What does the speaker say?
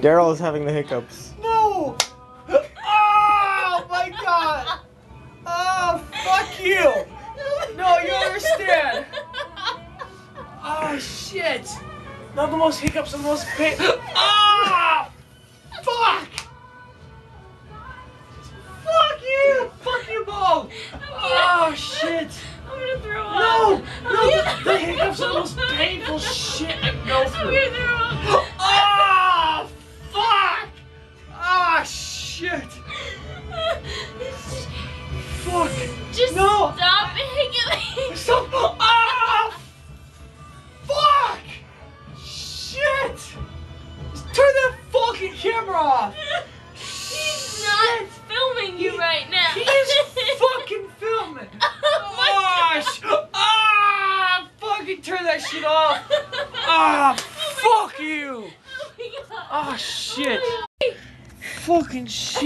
Derrel is having the hiccups. No! Oh my god! Oh, fuck you! No, you understand! Oh shit! Not the most hiccups, the most pain. Ah! Fuck! Fuck you! Fuck you both! Oh shit! I'm gonna throw up. No! No! The hiccups are the most painful shit I go through. I'm gonna throw up. Ah! Fuck! Ah, shit! Fuck! Just no! stop hiccuping. Stop! Ah! Fuck! Shit! Just turn that fucking camera off! He's not filming you right now. He is fucking filming! Oh my God. Ah! Fucking turn that shit off! Ah! Fuck you! Oh my God. Ah, shit! Oh my God. Fucking shit!